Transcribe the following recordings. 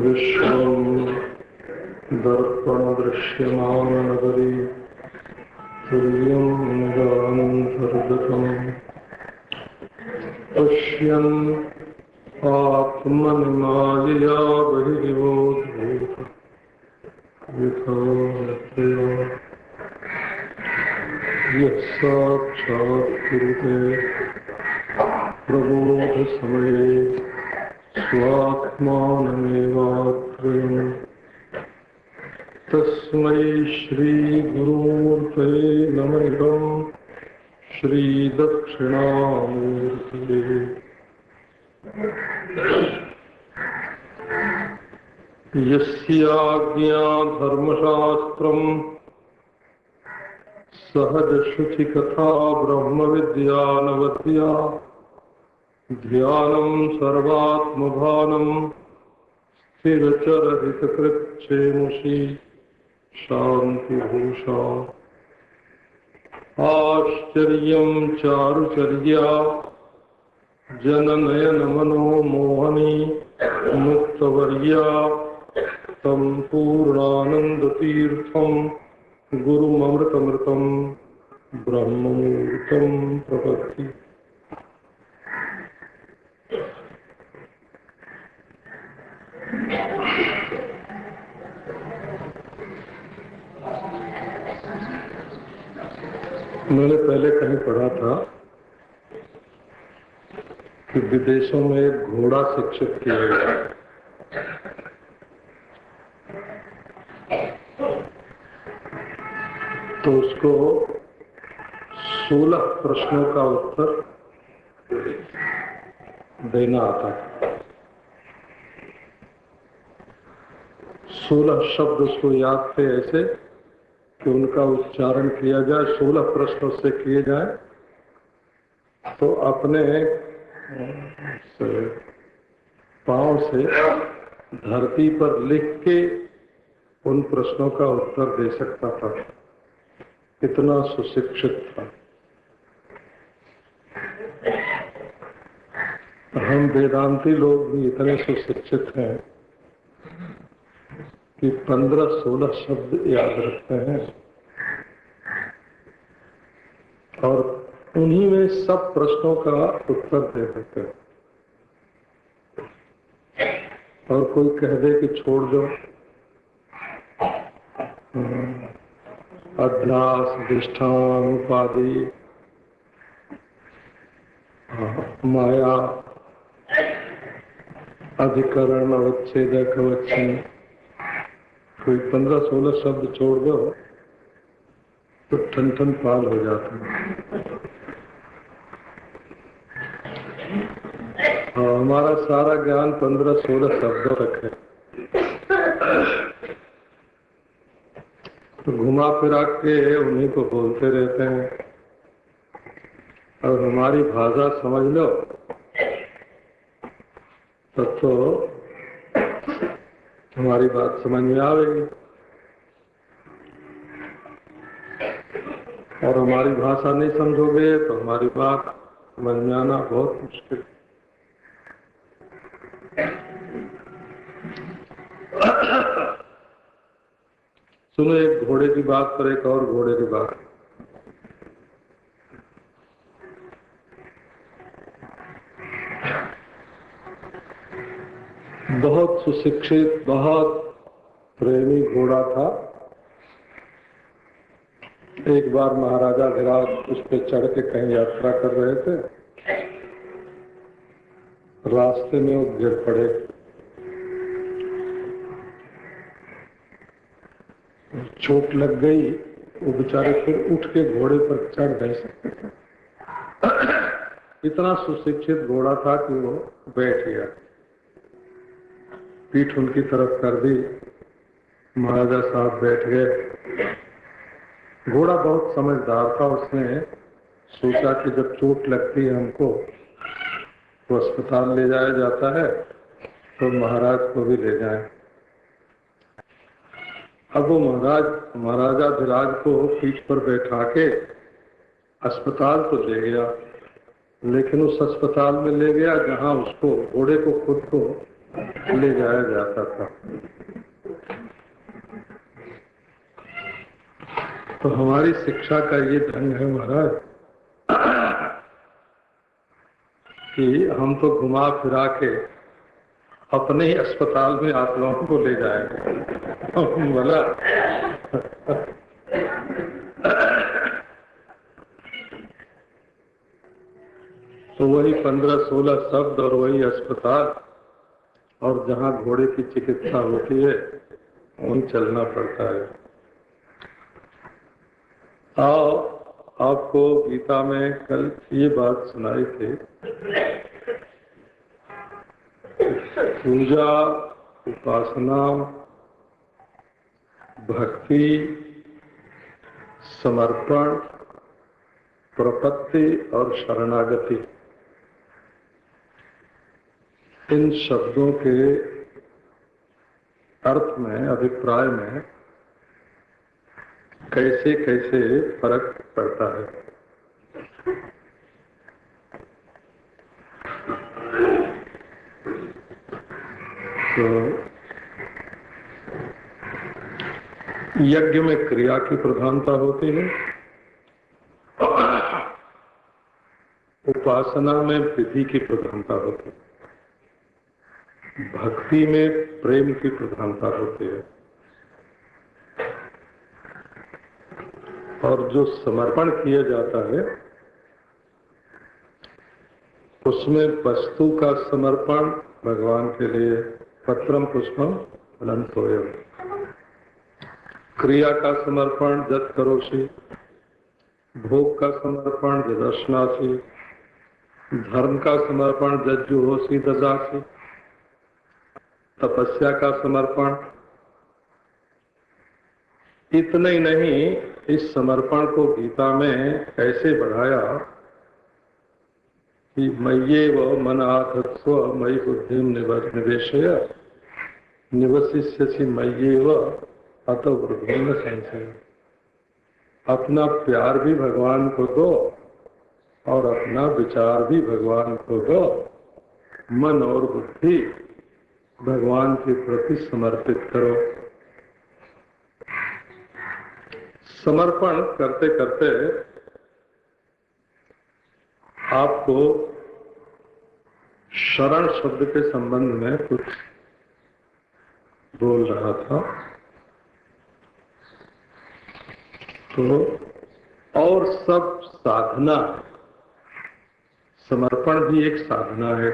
विश्वं दर्पणदृश्यमाननगरी तुल्यं निदानन्तर्गतम् पश्यन् आत्मनिमायया बहिर्बोधभूत यथार्थया यः साक्षात् कुरुते प्रबोधसमये स्वात्मानमेवात्रयम् तस्मै श्रीगुरुमूर्तये नमः श्रीदक्षिणामूर्तये। यस्याज्ञा धर्मशास्त्रम् सहजशुचिकथा ब्रह्मविद्यानवद्या ध्यानं सर्वात्मभानं स्थिरचरहितकृच्छेमुषि शान्तिभूषा आश्चर्यं चारुचर्या जननयनमनोमोहनी मुक्तवर्या तं पूर्णानन्दतीर्थं गुरुममृतमृतं ब्रह्ममूर्तं प्रपत्ति। मैंने पहले कहीं पढ़ा था कि विदेशों में एक घोड़ा शिक्षित किया गया, तो उसको 16 प्रश्नों का उत्तर देना आता था। 16 शब्द उसको याद थे ऐसे कि उनका उच्चारण किया जाए, 16 प्रश्न उससे किए जाए, तो अपने पांव से धरती पर लिख के उन प्रश्नों का उत्तर दे सकता था। इतना सुशिक्षित था। हम वेदांती लोग भी इतने सुशिक्षित हैं कि 15-16 शब्द याद रखते हैं और उन्हीं में सब प्रश्नों का उत्तर दे देते हैं। और कोई कह दे कि छोड़ दो, अध्यास, अधिष्ठान, उपाधि, माया, अधिकरण, अवच्छेदक, अवच्छिन्न, कोई 15-16 शब्द छोड़ दो तो ठन ठन पाल हो जाते हैं। हमारा सारा ज्ञान 15-16 शब्दों तक है। तो घुमा फिरा के उन्हीं को बोलते रहते हैं और हमारी भाषा समझ लो तब तो हमारी बात समझ में आवेगी, और हमारी भाषा नहीं समझोगे तो हमारी बात समझ में आना बहुत मुश्किल। सुनो, एक घोड़े की बात पर एक और घोड़े की बात। बहुत सुशिक्षित, बहुत प्रेमी घोड़ा था। एक बार महाराजा विराट उस पे चढ़ के कहीं यात्रा कर रहे थे, रास्ते में वो गिर पड़े। चोट लग गई, वो बेचारे फिर उठ के घोड़े पर चढ़ नहीं सकते थे। इतना सुशिक्षित घोड़ा था कि वो बैठ गया, पीठ उनकी तरफ कर दी, महाराजा साहब बैठ गए। घोड़ा बहुत समझदार था, उसने सोचा कि जब चोट लगती है हमको तो अस्पताल ले जाया जाता है, तो महाराज को भी ले जाएं। अब वो महाराजाधिराज को पीठ पर बैठा के अस्पताल तो ले गया, लेकिन उस अस्पताल में ले गया जहां उसको घोड़े को खुद को ले जाया जाता था। तो हमारी शिक्षा का ये ढंग है महाराज कि हम तो घुमा फिरा के अपने ही अस्पताल में आप लोगों को ले जाएंगे। बोला तो वही 15-16 शब्द और वही अस्पताल और जहाँ घोड़े की चिकित्सा होती है वहीं चलना पड़ता है। आओ, आपको गीता में कल ये बात सुनाई थी, पूजा, उपासना, भक्ति, समर्पण, प्रपत्ति और शरणागति, इन शब्दों के अर्थ में, अभिप्राय में कैसे कैसे फर्क पड़ता है। तो यज्ञ में क्रिया की प्रधानता होती है, उपासना में विधि की प्रधानता होती है, भक्ति में प्रेम की प्रधानता होती है, और जो समर्पण किया जाता है उसमें वस्तु का समर्पण भगवान के लिए, पत्रम पुष्पम फलम तोयम, क्रिया का समर्पण जत करोषि, भोग का समर्पण जदर्शनासी, धर्म का समर्पण जज्जुहोषि ददासी, तपस्या का समर्पण। इतना ही नहीं, इस समर्पण को गीता में कैसे बढ़ाया कि मय्येव मनाधत्स्व मयि बुद्धिं निवेशय निवसिष्यसि मय्येव अतो वृद्धिं न संशय। अपना प्यार भी भगवान को दो और अपना विचार भी भगवान को दो, मन और बुद्धि भगवान के प्रति समर्पित करो। समर्पण करते करते आपको शरण शब्द के संबंध में कुछ बोल रहा था। तो और सब साधना, समर्पण भी एक साधना है,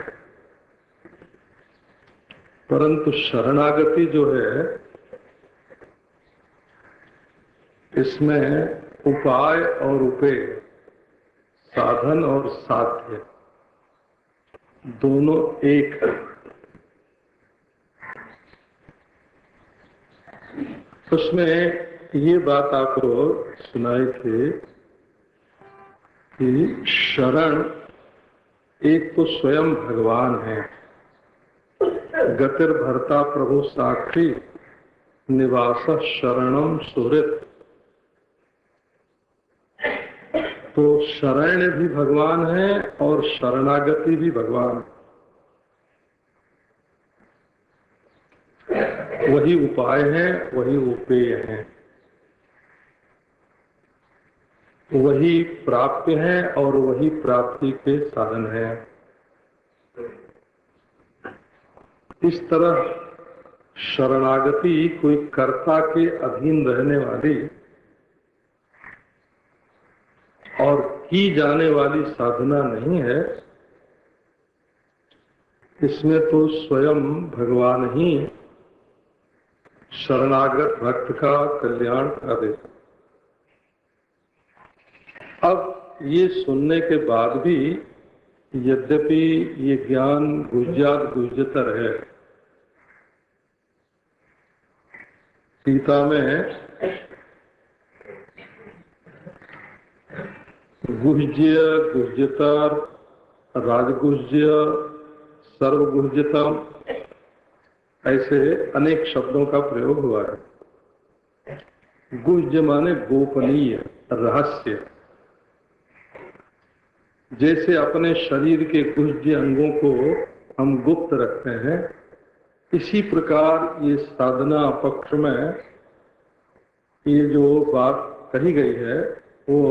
परंतु शरणागति जो है इसमें उपाय और उपेय, साधन और साध्य दोनों एक है। उसमें ये बात आपको सुनाई थी कि शरण एक तो स्वयं भगवान है, गतिर भरता प्रभु साक्षी निवास शरणम सुहृत। तो शरण भी भगवान है और शरणागति भी भगवान, वही उपाय है, वही उपेय है, वही प्राप्य है और वही प्राप्ति के साधन है। इस तरह शरणागति कोई कर्ता के अधीन रहने वाली और की जाने वाली साधना नहीं है। इसमें तो स्वयं भगवान ही शरणागत भक्त का कल्याण करे। अब ये सुनने के बाद भी यद्यपि ये ज्ञान गुज्जात गुज्जतर है, गीता में गुज्य, गुज्यतर, राजगुज्य, सर्वगुज्यतम ऐसे अनेक शब्दों का प्रयोग हुआ है। गुह्य माने गोपनीय, रहस्य। जैसे अपने शरीर के गुह्य अंगों को हम गुप्त रखते हैं, इसी प्रकार ये साधना पक्ष में ये जो बात कही गई है वो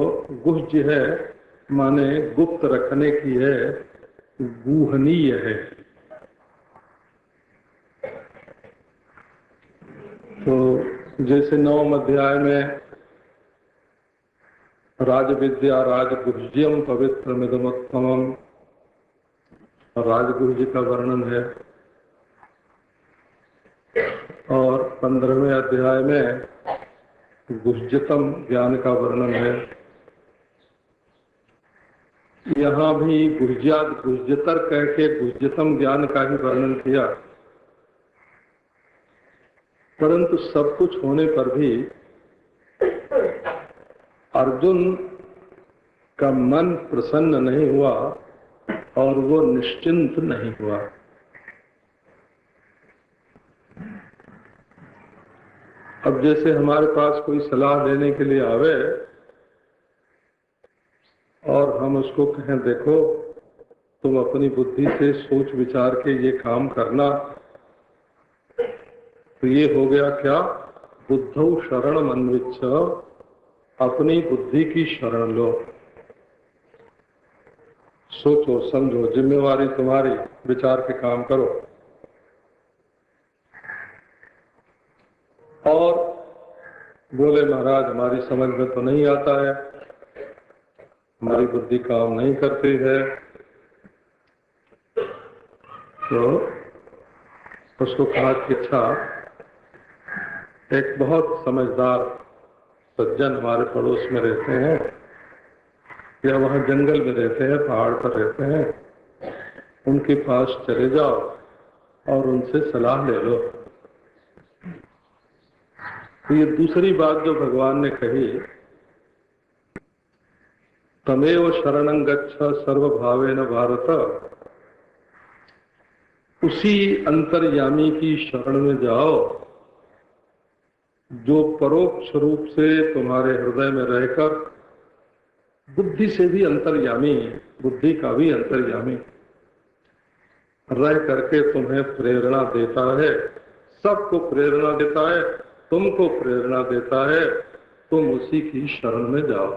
गुह्य है, माने गुप्त रखने की है, गुहनीय है। तो जैसे 9वें अध्याय में राजविद्या राजगुह्यम पवित्रमिदमुत्तमम्, राजगुह्य का वर्णन है, और 15वें अध्याय में गुह्यतम ज्ञान का वर्णन है। यहाँ भी गुह्यात गुह्यतर कह के गुह्यतम ज्ञान का ही वर्णन किया, परंतु सब कुछ होने पर भी अर्जुन का मन प्रसन्न नहीं हुआ और वो निश्चिंत नहीं हुआ। अब जैसे हमारे पास कोई सलाह लेने के लिए आवे और हम उसको कहें देखो तुम अपनी बुद्धि से सोच विचार के ये काम करना, तो ये हो गया क्या? बुद्धौ शरणम अन्विच्छ, अपनी बुद्धि की शरण लो, सोचो समझो, जिम्मेवारी तुम्हारी, विचार के काम करो। और बोले महाराज हमारी समझ में तो नहीं आता है, हमारी बुद्धि काम नहीं करती है, तो उसको कहा कि अच्छा, एक बहुत समझदार सज्जन हमारे पड़ोस में रहते हैं, या वहाँ जंगल में रहते हैं, पहाड़ पर रहते हैं, उनके पास चले जाओ और उनसे सलाह ले लो। तो ये दूसरी बात जो भगवान ने कही, तमेव शरणं गच्छ सर्वभावेन भारत, उसी अंतर्यामी की शरण में जाओ जो परोक्ष रूप से तुम्हारे हृदय में रहकर बुद्धि से भी अंतर्यामी, बुद्धि का भी अंतर्यामी रह करके तुम्हें प्रेरणा देता है, सबको प्रेरणा देता है, तुमको प्रेरणा देता है, तुम उसी की शरण में जाओ।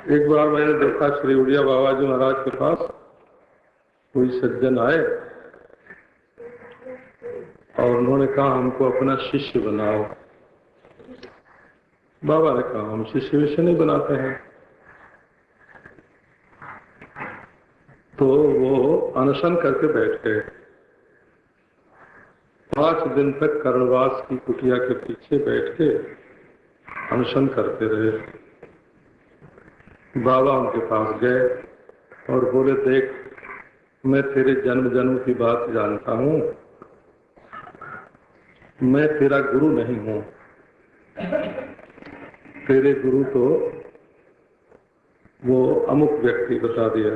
एक बार मैंने देखा श्री उड़िया बाबा जी महाराज के पास कोई सज्जन आए और उन्होंने कहा हमको अपना शिष्य बनाओ। बाबा ने कहा हम शिष्य विष्य नहीं बनाते हैं। तो वो अनशन करके बैठ गए, 5 दिन तक कर्णवास की कुटिया के पीछे बैठ के अनशन करते रहे। बाबा उनके पास गए और बोले देख, मैं तेरे जन्म जन्म की बात जानता हूँ, मैं तेरा गुरु नहीं हूँ, तेरे गुरु तो वो अमुक व्यक्ति बता दिया,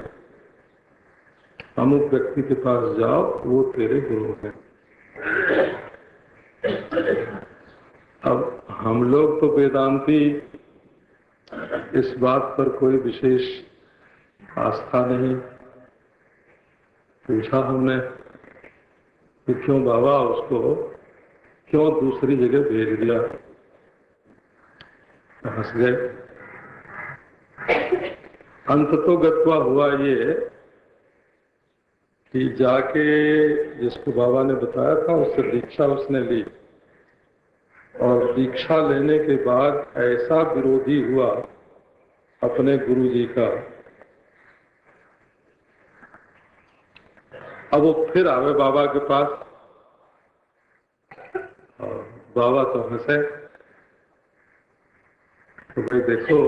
अमुक व्यक्ति के पास जाओ, वो तेरे गुरु है। अब हम लोग तो वेदांती इस बात पर कोई विशेष आस्था नहीं, पूछा हमने कि क्यों बाबा उसको क्यों दूसरी जगह भेज दिया? हंस गए। अंत तो गत्वा हुआ ये कि जाके जिसको बाबा ने बताया था उससे दीक्षा उसने ली, और दीक्षा लेने के बाद ऐसा विरोधी हुआ अपने गुरु जी का, अब वो फिर आवे बाबा के पास, और बाबा तो हंसे। तो भाई देखो,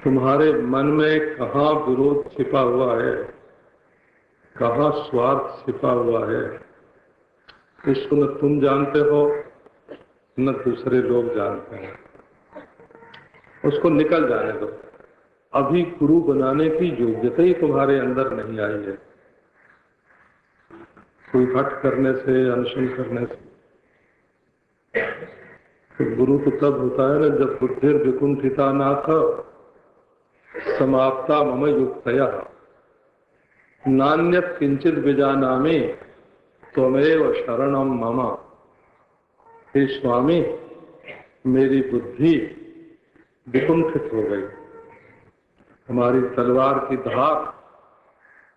तुम्हारे मन में कहाँ विरोध छिपा हुआ है, कहाँ स्वार्थ छिपा हुआ है, इसको न तुम जानते हो न दूसरे लोग जानते हैं। उसको निकल जाने दो, अभी गुरु बनाने की योग्यता ही तुम्हारे अंदर नहीं आई है। कोई हठ करने से, अनशन करने से। तो गुरु तो तब होता है ना जब बुद्धि विकुंठिता नाथ समाप्ता मम युक्तया नान्यत किंचित विजानामि त्वमेव शरणम मम। हे स्वामी, मेरी बुद्धि विकुंठित हो गई, हमारी तलवार की धार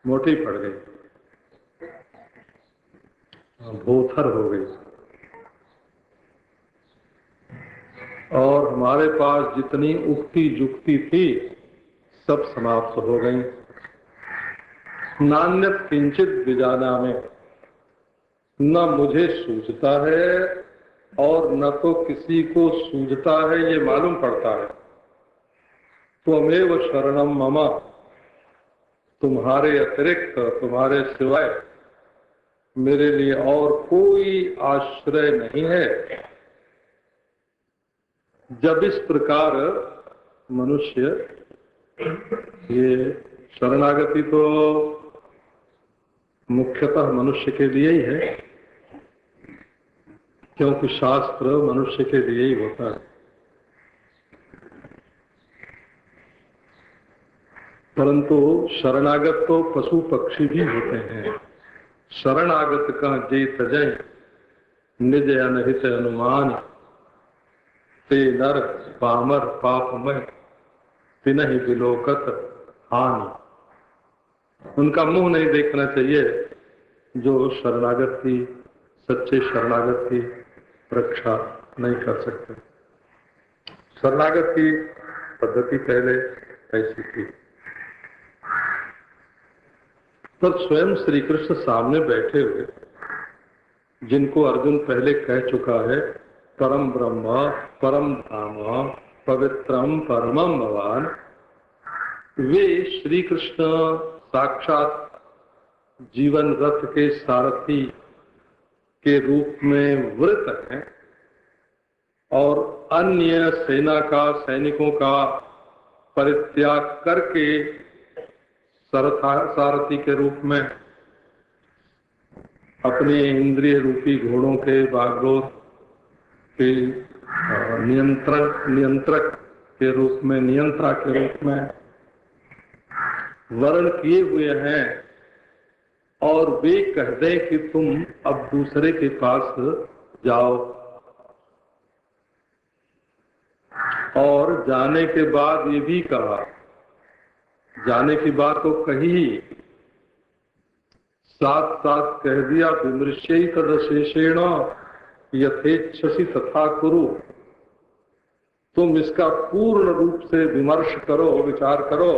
मोटी पड़ गई, भोथर हो गई, और हमारे पास जितनी उक्ति जुक्ति थी सब समाप्त हो गई। नान्यत किंचित विजाना में, न मुझे सूझता है और न तो किसी को सूझता है ये मालूम पड़ता है। त्वमेव शरणम मम, तुम्हारे अतिरिक्त, तुम्हारे सिवाय मेरे लिए और कोई आश्रय नहीं है। जब इस प्रकार मनुष्य, ये शरणागति तो मुख्यतः मनुष्य के लिए ही है, क्योंकि शास्त्र मनुष्य के लिए ही होता है। परंतु शरणागत तो पशु पक्षी भी होते हैं। शरणागत का जे तजय निज अनहित अनुमान ते नर पामर पापमय तिनहि विलोकत हानि। उनका मुंह नहीं देखना चाहिए जो शरणागत की, सच्चे शरणागत की रक्षा नहीं कर सकते। शरणागत की पद्धति पहले ऐसी थी। पर स्वयं श्री कृष्ण सामने बैठे हुए, जिनको अर्जुन पहले कह चुका है परम ब्रह्म परम धाम पवित्रम परमम भवान, वे श्री कृष्ण साक्षात जीवन रथ के सारथी के रूप में वृत हैं और अन्य सेना का, सैनिकों का परित्याग करके सारथी के रूप में अपने इंद्रिय रूपी घोड़ों के, बागडोर के नियंत्रक के रूप में, नियंत्रा के रूप में वर्ण किए हुए हैं। और वे कह दें कि तुम अब दूसरे के पास जाओ, और जाने के बाद ये भी कहा, जाने की बात तो कही, साथ साथ कह दिया विमृश्य तदशेषेण यथेच्छसि तथा कुरु। तुम इसका पूर्ण रूप से विमर्श करो, विचार करो,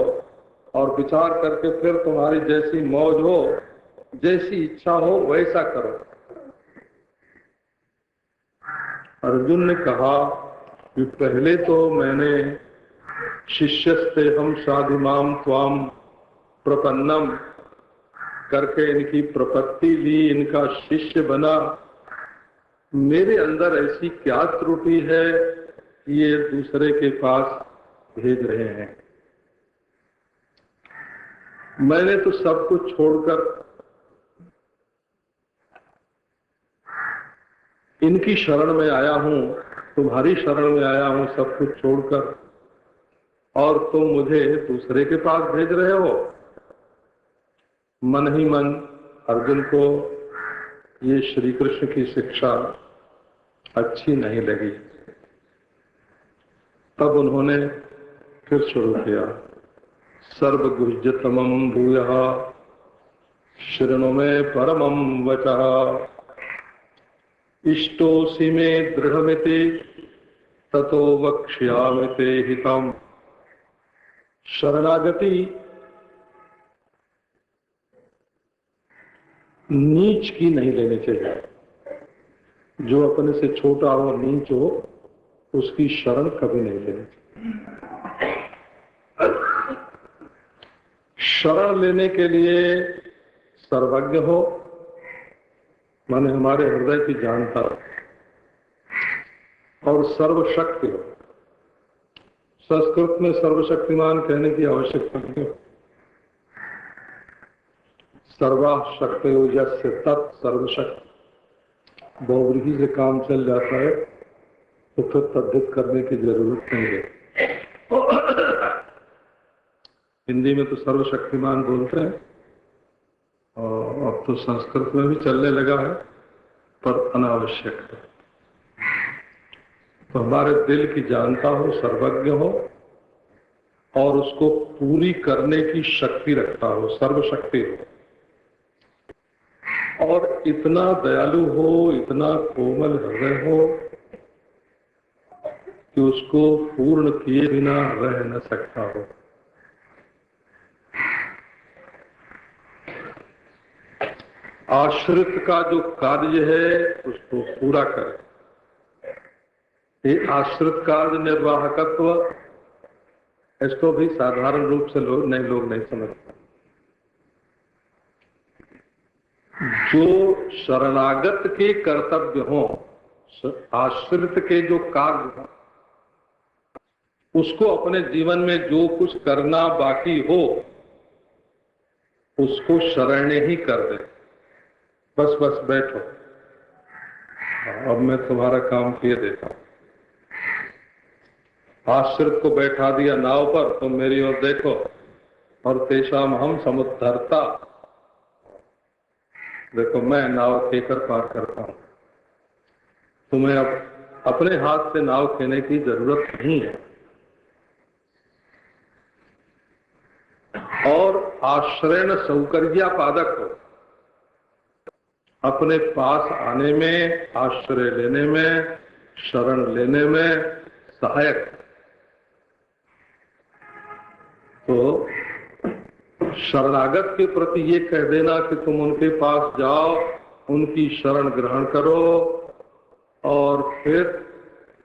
और विचार करके फिर तुम्हारी जैसी मौज हो, जैसी इच्छा हो वैसा करो। अर्जुन ने कहा कि पहले तो मैंने शिष्यस्ते हम साधुमाम त्वाम प्रपन्नम करके इनकी प्रपत्ति ली, इनका शिष्य बना। मेरे अंदर ऐसी क्या त्रुटि है ये दूसरे के पास भेज रहे हैं। मैंने तो सब कुछ छोड़कर इनकी शरण में आया हूं, तुम्हारी शरण में आया हूं सब कुछ छोड़कर, और तुम मुझे दूसरे के पास भेज रहे हो। मन ही मन अर्जुन को ये श्री कृष्ण की शिक्षा अच्छी नहीं लगी। तब उन्होंने फिर शुरू किया, सर्वगुह्यतमं भूयः शृणु मे परमं वचः इष्टोऽसि मे दृढ़मिति ततो वक्ष्यामि ते हितम्। शरणागति नीच की नहीं लेनी चाहिए। जो अपने से छोटा हो, नीच हो, उसकी शरण कभी नहीं लेनी चाहिए। शरण लेने के लिए सर्वज्ञ हो, माने हमारे हृदय की जानता हो, और सर्वशक्ति हो। संस्कृत में सर्वशक्तिमान कहने की आवश्यकता नहीं। सर्वा शक्ति यस्य तत् सर्वशक्ति बहुव्रीहि से काम चल जाता है, तो फिर तद्धित करने की जरूरत नहीं है। हिंदी में तो सर्वशक्तिमान बोलते हैं और अब तो संस्कृत में भी चलने लगा है, पर अनावश्यक है। तो हमारे दिल की जानता हो, सर्वज्ञ हो और उसको पूरी करने की शक्ति रखता हो, सर्वशक्ति हो, और इतना दयालु हो, इतना कोमल हृदय हो कि उसको पूर्ण किए बिना रह न सकता हो। आश्रित का जो कार्य है उसको पूरा करे। ये आश्रित कार्य निर्वाहकत्व, इसको भी साधारण रूप से लोग नहीं समझते। जो शरणागत के कर्तव्य हो, आश्रित के जो कार्य हो, उसको अपने जीवन में जो कुछ करना बाकी हो उसको शरण्य ही कर दे। बस बस बैठो, अब मैं तुम्हारा काम किए देता हूं। आश्रित को बैठा दिया नाव पर, तुम मेरी ओर देखो, और तेषाम हम समुद्धरता, देखो मैं नाव खेकर पार करता हूं। तुम्हें अब अपने हाथ से नाव खेने की जरूरत नहीं है। और आश्रयण सौकर्या पादक हो, अपने पास आने में, आश्रय लेने में, शरण लेने में सहायक। तो शरणागत के प्रति ये कह देना कि तुम उनके पास जाओ, उनकी शरण ग्रहण करो और फिर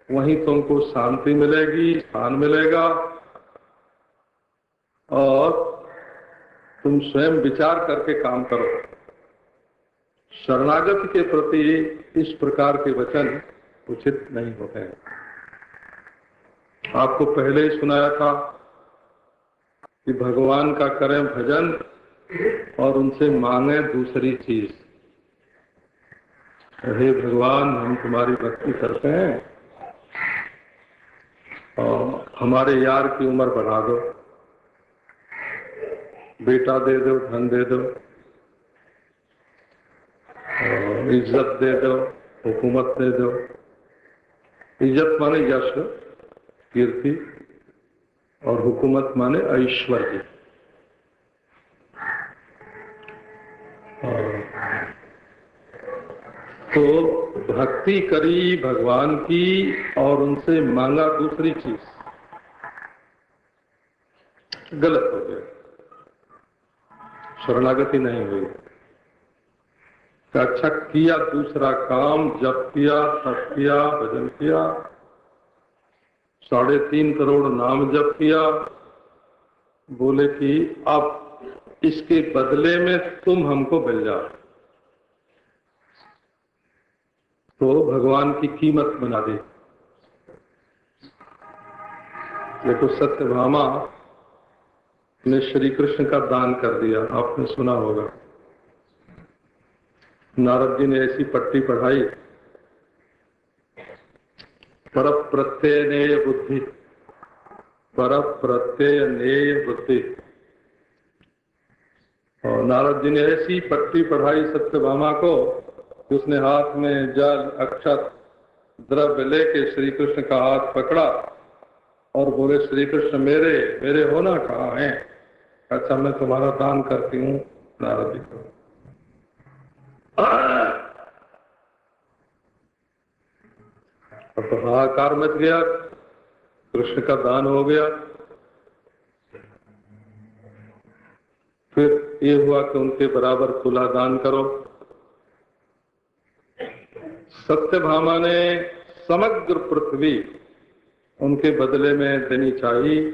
वहीं तुमको शांति मिलेगी, स्थान मिलेगा, और तुम स्वयं विचार करके काम करो। शरणागत के प्रति इस प्रकार के वचन उचित नहीं होते हैं। आपको पहले ही सुनाया था कि भगवान का करें भजन और उनसे मांगे दूसरी चीज। हे भगवान, हम तुम्हारी भक्ति करते हैं और हमारे यार की उम्र बढ़ा दो, बेटा दे दो, धन दे दो, इज्जत दे दो, हुकूमत दे दो। इज्जत माने यश, कीर्ति, और हुकूमत माने ऐश्वर्य। तो भक्ति करी भगवान की और उनसे मांगा दूसरी चीज, गलत हो गया, शरणागति नहीं हुई। अच्छा किया दूसरा काम, जप किया, तप किया, भजन किया, 3.5 करोड़ नाम जप किया, बोले कि अब इसके बदले में तुम हमको मिल जाओ। तो भगवान की कीमत बना दी। देखो, सत्यभामा ने श्री कृष्ण का दान कर दिया, आपने सुना होगा। नारद जी ने ऐसी पट्टी पढ़ाई, पर प्रत्यय नेय बुद्धि, पर प्रत्यय नेय बुद्धि। और नारद जी ने ऐसी पट्टी पढ़ाई सत्यभामा को कि उसने हाथ में जल, अक्षत, द्रव्य लेके श्री कृष्ण का हाथ पकड़ा और बोले, श्री कृष्ण मेरे मेरे होना कहाँ है? अच्छा, मैं तुम्हारा दान करती हूँ नारद जी को। अब तो हाहाकार मच गया, कृष्ण का दान हो गया। फिर ये हुआ कि उनके बराबर तुला दान करो। सत्यभामा ने समग्र पृथ्वी उनके बदले में देनी चाहिए,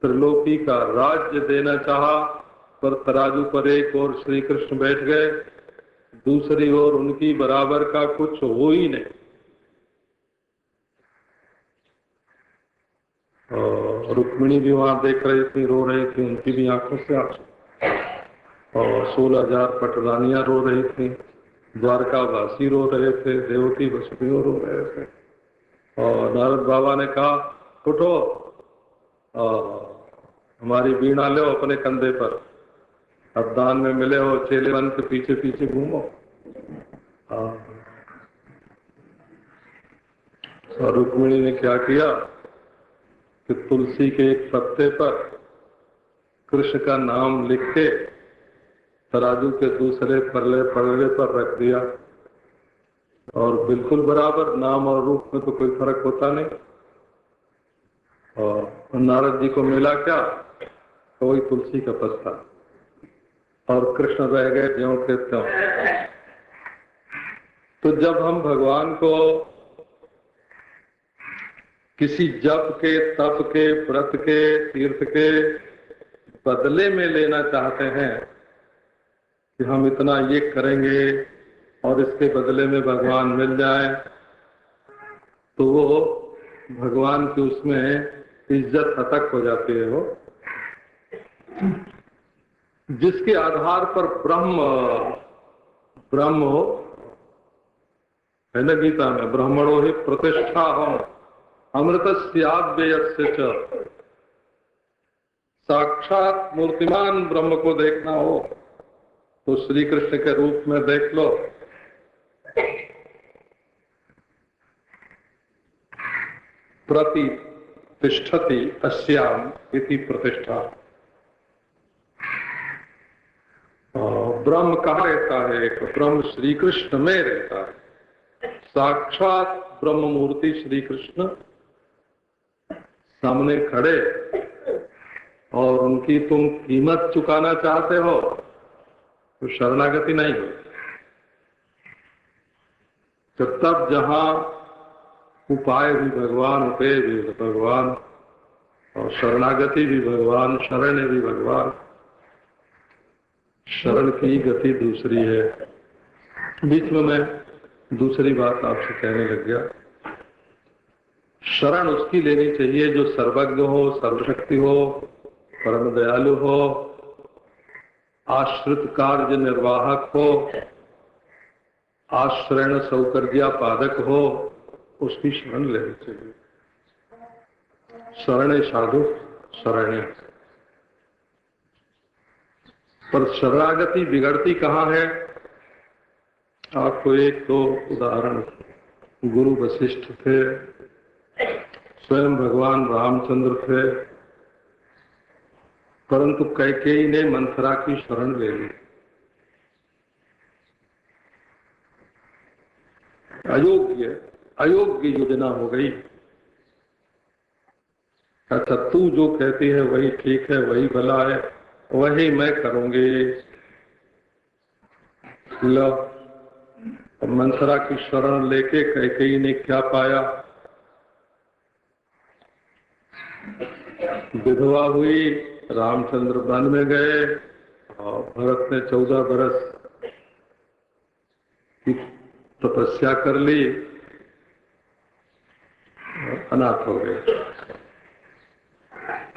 त्रिलोकी का राज्य देना चाहा, पर तराजू पर एक ओर श्री कृष्ण बैठ गए, दूसरी ओर उनकी बराबर का कुछ हो ही नहीं। और रुक्मिणी भी वहां देख रही थी, रो रही थी, उनकी भी आंखों से आंसू। और 16,000 पटरानियां रो रही थी, द्वारकावासी रो रहे थे, देवती वसुदेव रो रहे थे। और नारद बाबा ने कहा, उठो, हमारी वीणा लो अपने कंधे पर, अब दान में मिले हो, चेले बन के पीछे पीछे घूमो। और रुक्मिणी ने क्या किया कि तुलसी के एक पत्ते पर कृष्ण का नाम लिख के तराजू के दूसरे पल्ले पर रख दिया, और बिल्कुल बराबर, नाम और रूप में तो कोई फर्क होता नहीं। और नारद जी को मिला क्या, तो वही तुलसी का पत्ता, और कृष्ण रह गए ज्यों के त्यों। तो जब हम भगवान को किसी जप के, तप के, व्रत के, तीर्थ के बदले में लेना चाहते हैं कि हम इतना ये करेंगे और इसके बदले में भगवान मिल जाए, तो वो भगवान की उसमें इज्जत हतक हो जाती है। वो जिसके आधार पर ब्रह्म हो, है ना गीता में, ब्राह्मणो ही प्रतिष्ठा हो अमृतस्याव्ययस्य च। साक्षात मूर्तिमान ब्रह्म को देखना हो तो श्री कृष्ण के रूप में देख लो। प्रतिष्ठति अस्याम इति प्रतिष्ठा। ब्रह्म कहाँ रहता है? ब्रह्म श्री कृष्ण में रहता है। साक्षात ब्रह्म मूर्ति श्री कृष्ण सामने खड़े, और उनकी तुम कीमत चुकाना चाहते हो तो शरणागति नहीं हो। तो तब जहां उपाय भी भगवान, उपेय भी भगवान, और शरणागति भी भगवान, शरण भी भगवान। शरण की गति दूसरी है। बीच में मैं दूसरी बात आपसे कहने लग गया। शरण उसकी लेनी चाहिए जो सर्वज्ञ हो, सर्वशक्ति हो, परम दयालु हो, आश्रित कार्य निर्वाहक हो, आश्रयण सौकर्या पादक हो, उसकी शरण लेनी चाहिए। शरणे साधु शरणे। पर शरणागति बिगड़ती कहाँ है? आपको एक तो उदाहरण, गुरु वशिष्ठ थे, स्वयं भगवान रामचंद्र थे, परंतु कैकेयी ने मंथरा की शरण ले ली। अयोग्य योजना हो गई। अच्छा, तू जो कहती है वही ठीक है, वही भला है, वही मैं करूंगी। लो, मंथरा की शरण लेके कैकेयी ने क्या पाया? विधवा हुई, रामचंद्र वन में गए, और भरत ने 14 बरस की तपस्या कर ली, अनाथ हो गए।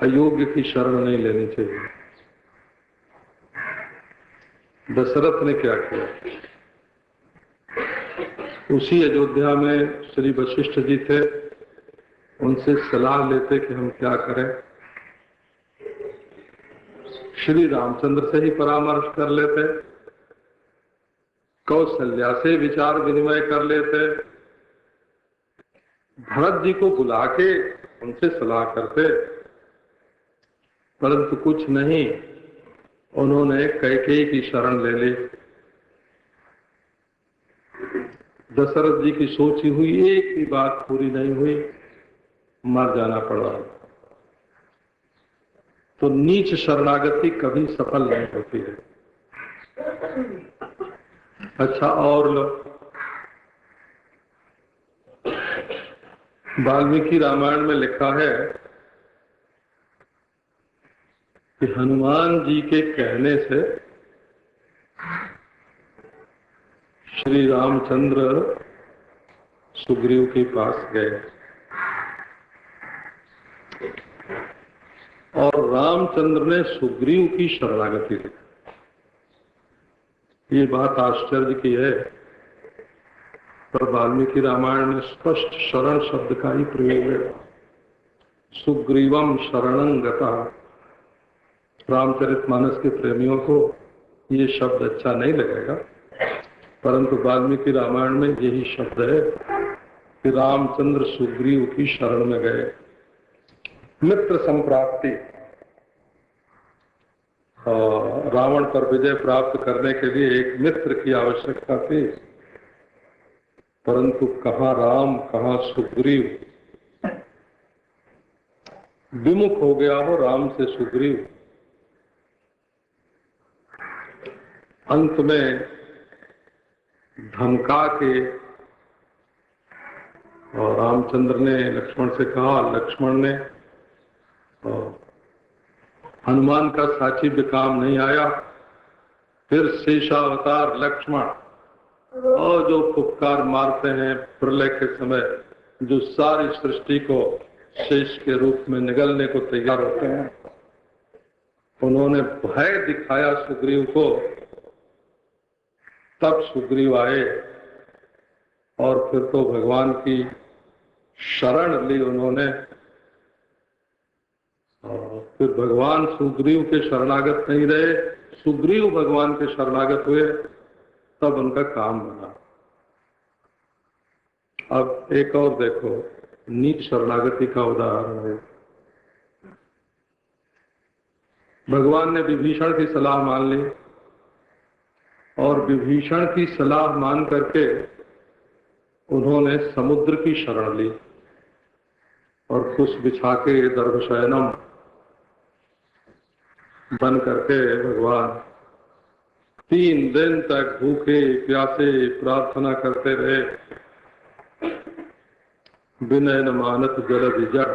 अयोग्य की शरण नहीं लेनी चाहिए। दशरथ ने क्या किया? उसी अयोध्या में श्री वशिष्ठ जी थे, उनसे सलाह लेते कि हम क्या करें। श्री रामचंद्र से ही परामर्श कर लेते, कौशल्या से विचार विनिमय कर लेते, भरत जी को बुला के उनसे सलाह करते, परंतु कुछ नहीं, उन्होंने कैकेयी की शरण ले ली। दशरथ जी की सोची हुई एक भी बात पूरी नहीं हुई, मर जाना पड़ा। तो नीच शरणागति कभी सफल नहीं होती है। अच्छा, और लो, वाल्मीकि रामायण में लिखा है कि हनुमान जी के कहने से श्री रामचंद्र सुग्रीव के पास गए। और रामचंद्र ने सुग्रीव की शरणागति दी। ये बात आश्चर्य की है, पर वाल्मीकि रामायण में स्पष्ट शरण शब्द का ही प्रयोग है। सुग्रीवम शरणं गतः। रामचरितमानस के प्रेमियों को ये शब्द अच्छा नहीं लगेगा, परंतु वाल्मीकि रामायण में यही शब्द है कि रामचंद्र सुग्रीव की शरण में गए। मित्र संप्राप्ति, रावण पर विजय प्राप्त करने के लिए एक मित्र की आवश्यकता थी, परंतु कहाँ राम कहाँ सुग्रीव, विमुख हो गया हो राम से सुग्रीव। अंत में धमका के और रामचंद्र ने लक्ष्मण से कहा, लक्ष्मण ने हनुमान का साची भी काम नहीं आया, फिर शेषावतार लक्ष्मण, और जो फुफकार मारते हैं प्रलय के समय, जो सारी सृष्टि को शेष के रूप में निगलने को तैयार होते हैं, उन्होंने भय दिखाया सुग्रीव को। तब सुग्रीव आए और फिर तो भगवान की शरण ली उन्होंने। और फिर भगवान सुग्रीव के शरणागत नहीं रहे, सुग्रीव भगवान के शरणागत हुए, तब उनका काम बना। अब एक और देखो, नीच शरणागति का उदाहरण है। भगवान ने विभीषण की सलाह मान ली और विभीषण की सलाह मान करके उन्होंने समुद्र की शरण ली और कुछ बिछा के दर्भशयनम बन करके भगवान 3 दिन तक भूखे प्यासे प्रार्थना करते रहे। विनय न मानत जल जड़।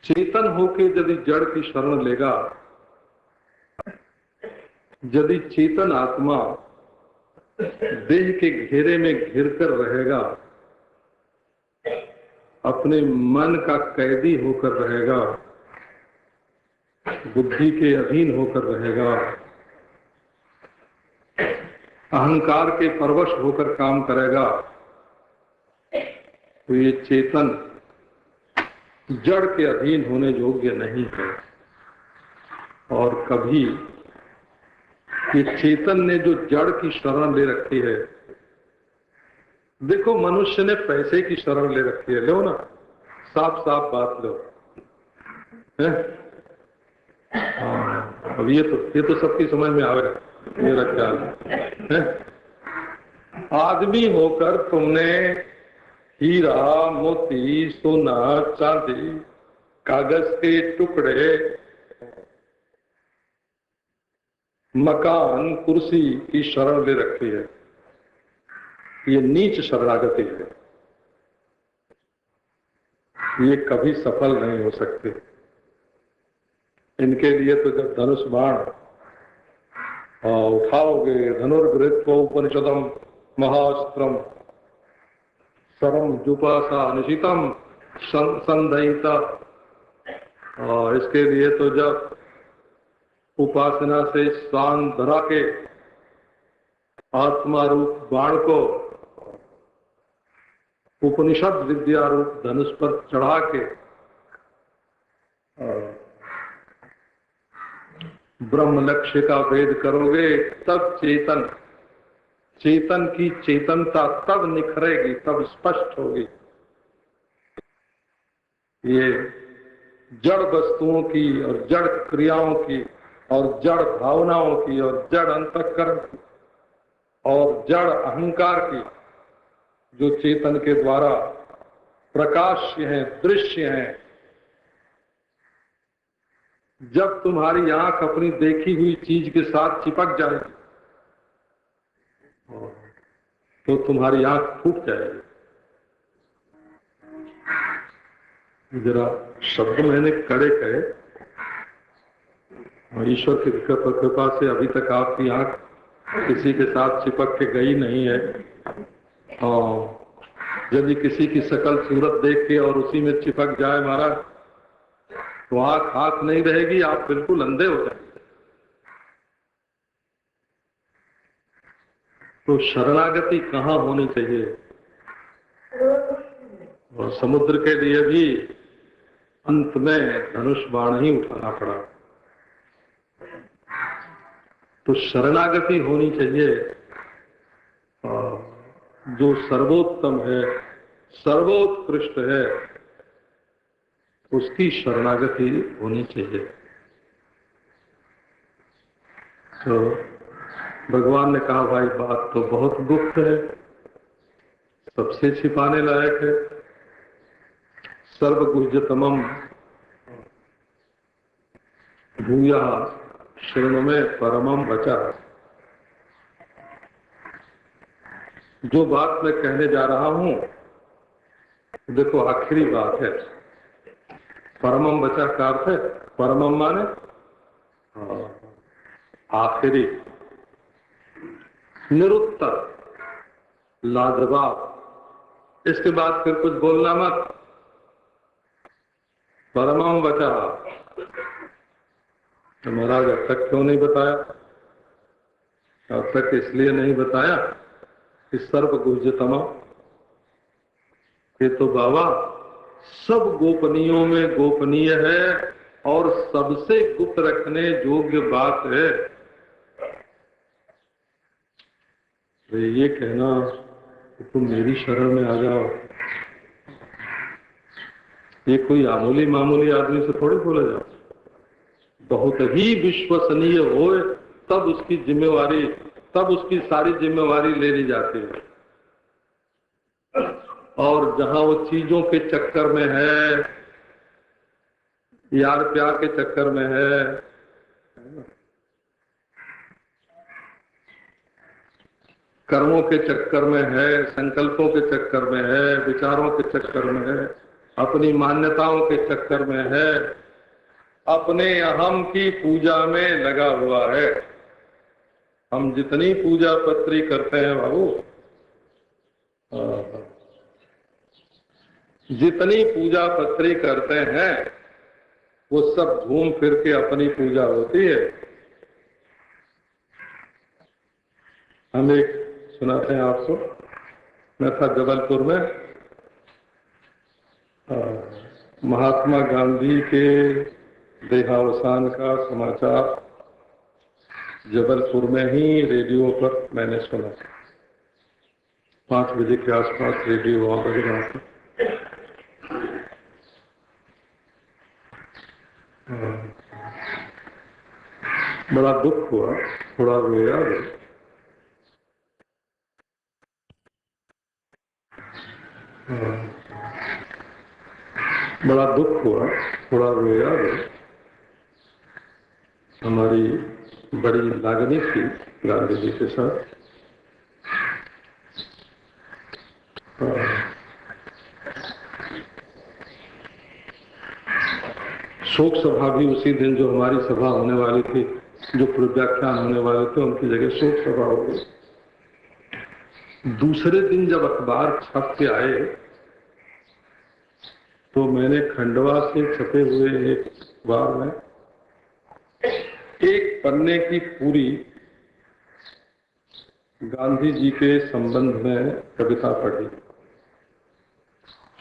चेतन होके यदि जड़ की शरण लेगा, यदि चेतन आत्मा देह के घेरे में घिरकर रहेगा, अपने मन का कैदी होकर रहेगा, बुद्धि के अधीन होकर रहेगा, अहंकार के परवश होकर काम करेगा, तो ये चेतन जड़ के अधीन होने योग्य नहीं है। और कभी ये चेतन ने जो जड़ की शरण ले रखी है, देखो मनुष्य ने पैसे की शरण ले रखी है, लो ना, साफ साफ बात लो है? अब ये तो सबकी समझ में आवेगा, मेरा ख्याल है। आदमी होकर तुमने हीरा मोती सोना चांदी कागज के टुकड़े मकान कुर्सी की शरण ले रखी है। ये नीच शरणागति है, ये कभी सफल नहीं हो सकते। इनके लिए तो जब धनुष बाण उठाओगे, धनुर्वृत्तो उपनिषदम महास्त्रम सरम जुपासा निशितम संदयिता, इसके लिए तो जब उपासना से शान धरा के आत्मा रूप बाण को उपनिषद विद्या रूप धनुष पर चढ़ा के ब्रह्म लक्ष्य का वेद करोगे, तब चेतन की चेतनता तब निखरेगी, तब स्पष्ट होगी। ये जड़ वस्तुओं की और जड़ क्रियाओं की और जड़ भावनाओं की और जड़ अंतःकरण की और जड़ अहंकार की, जो चेतन के द्वारा प्रकाश्य हैं, दृश्य हैं, जब तुम्हारी आंख अपनी देखी हुई चीज के साथ चिपक जाएगी तो तुम्हारी आंख फूट जाएगी। जरा शब्द मैंने कड़े कहे, और ईश्वर की कृपा से अभी तक आपकी आंख किसी के साथ चिपक के गई नहीं है। और यदि किसी की शकल सूरत देख के और उसी में चिपक जाए महाराज तो आंख आंख नहीं रहेगी, आप बिल्कुल अंधे हो जाएंगे। तो शरणागति कहाँ होनी चाहिए? और समुद्र के लिए भी अंत में धनुष बाण ही उठाना पड़ा। तो शरणागति होनी चाहिए जो सर्वोत्तम है, सर्वोत्कृष्ट है, उसकी शरणागति होनी चाहिए। तो भगवान ने कहा भाई बात तो बहुत गुप्त है, सबसे छिपाने लायक है। सर्वगुह्यतमम भूयः शृणु में परमम वचा। जो बात मैं कहने जा रहा हूं देखो आखिरी बात है। परमम वचा का अर्थ है, परमम माने आखिरी, निरुत्तर, लाजवाब, इसके बाद फिर कुछ बोलना मत। परमम वचा। तो महाराज अब तक क्यों नहीं बताया? अब तक इसलिए नहीं बताया कि सर्वगुह्यतम, ये तो बाबा सब गोपनीयों में गोपनीय है और सबसे गुप्त रखने योग्य बात है। तो ये कहना कि तुम मेरी शरण में आ जाओ, ये कोई मामूली मामूली आदमी से थोड़ी बोला जाओ। बहुत ही विश्वसनीय हो तब उसकी जिम्मेवारी, तब उसकी सारी जिम्मेवारी ले ली जाती है। और जहां वो चीजों के चक्कर में है, यार प्यार के चक्कर में है, कर्मों के चक्कर में है, संकल्पों के चक्कर में है, विचारों के चक्कर में है, अपनी मान्यताओं के चक्कर में है, अपने अहम की पूजा में लगा हुआ है। हम जितनी पूजा पत्री करते हैं बाबू, जितनी पूजा पत्री करते हैं वो सब घूम फिर के अपनी पूजा होती है। हम एक सुनाते हैं आपको। मैं था जबलपुर में, महात्मा गांधी के देहावसान का समाचार जबलपुर में ही रेडियो पर मैंने सुना। 5 बजे के आसपास रेडियो वहां बज रहा था। बड़ा दुख हुआ, थोड़ा रोया। बड़ा दुख हुआ, थोड़ा रोया। हमारी बड़ी लागनी थी गांधी जी के साथ। शोक सभा भी उसी दिन, जो हमारी सभा होने वाली थी, जो व्याख्यान होने वाले थे, उनकी जगह शोक सभा हो गई। दूसरे दिन जब अखबार छप के आए तो मैंने खंडवा से छपे हुए एक अखबार में एक पन्ने की पूरी गांधी जी के संबंध में कविता पढ़ी।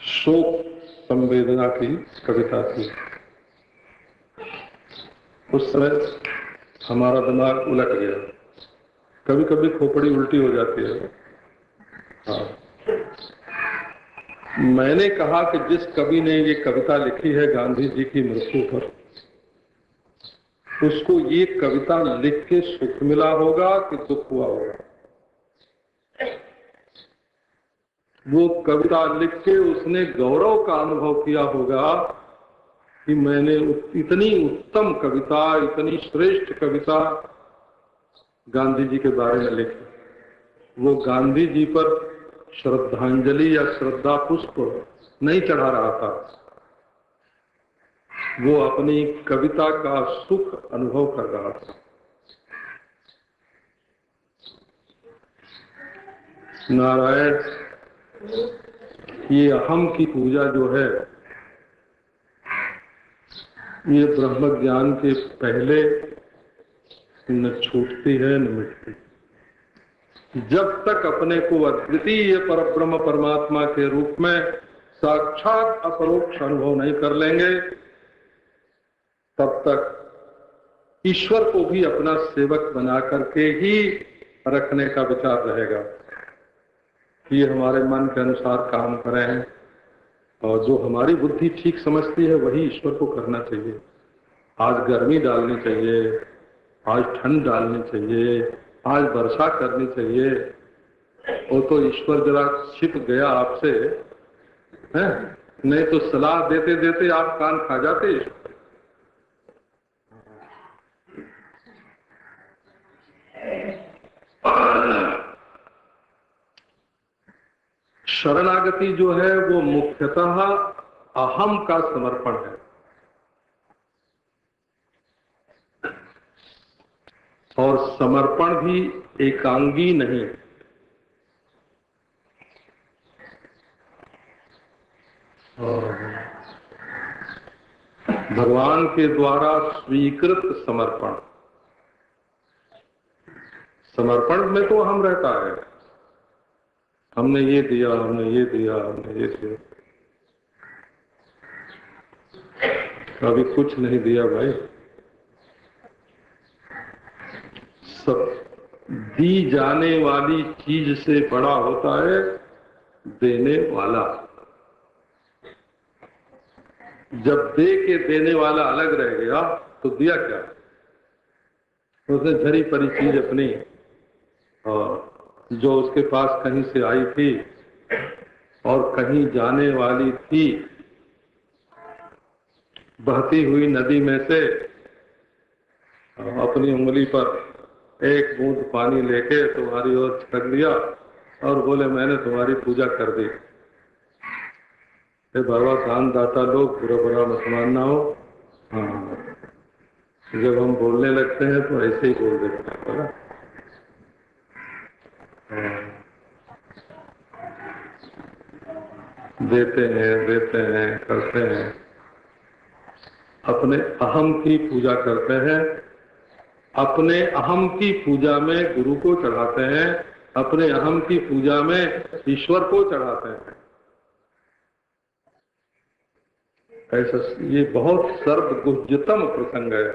शोक संवेदना की कविता थी। उस समय हमारा दिमाग उलट गया। कभी कभी खोपड़ी उल्टी हो जाती है। हाँ। मैंने कहा कि जिस कवि ने ये कविता लिखी है गांधी जी की मृत्यु पर, उसको ये कविता लिख के सुख मिला होगा कि दुख हुआ होगा। वो कविता लिख के उसने गौरव का अनुभव किया होगा कि मैंने इतनी उत्तम कविता, इतनी श्रेष्ठ कविता गांधी जी के बारे में लिखी। वो गांधी जी पर श्रद्धांजलि या श्रद्धा पुष्प नहीं चढ़ा रहा था, वो अपनी कविता का सुख अनुभव कर रहा था। नारायण ये अहम की पूजा जो है ये ब्रह्म ज्ञान के पहले न छूटती है न मिटती। जब तक अपने को अद्वितीय परब्रह्म परमात्मा के रूप में साक्षात अपरोक्ष अनुभव नहीं कर लेंगे, तब तक ईश्वर को भी अपना सेवक बना करके ही रखने का विचार रहेगा कि ये हमारे मन के अनुसार काम करें, और जो हमारी बुद्धि ठीक समझती है वही ईश्वर को करना चाहिए। आज गर्मी डालनी चाहिए, आज ठंड डालनी चाहिए, आज वर्षा करनी चाहिए, वो तो ईश्वर जरा छिप गया आपसे है, नहीं तो सलाह देते देते आप कान खा जाते। शरणागति जो है वो मुख्यतः अहम का समर्पण है, और समर्पण भी एकांगी नहीं। भगवान के द्वारा स्वीकृत समर्पण, समर्पण में तो अहम रहता है, हमने ये दिया, हमने ये दिया, हमने ये दिया। कभी कुछ नहीं दिया भाई, सब दी जाने वाली चीज से बड़ा होता है देने वाला। जब दे के देने वाला अलग रह गया तो दिया क्या? उसने झरी परी चीज अपनी, और जो उसके पास कहीं से आई थी और कहीं जाने वाली थी, बहती हुई नदी में से अपनी उंगली पर एक बूंद पानी लेके तुम्हारी ओर छिड़क दिया और बोले मैंने तुम्हारी पूजा कर दी। बाबा दानदाता लोग बुरा बुरा मत मानना हो। हाँ, जब हम बोलने लगते हैं तो ऐसे ही बोल देते हैं बोला। देते हैं करते हैं, अपने अहम की पूजा करते हैं, अपने अहम की पूजा में गुरु को चढ़ाते हैं, अपने अहम की पूजा में ईश्वर को चढ़ाते हैं। ऐसा ये बहुत सर्वगुह्यतम प्रसंग है,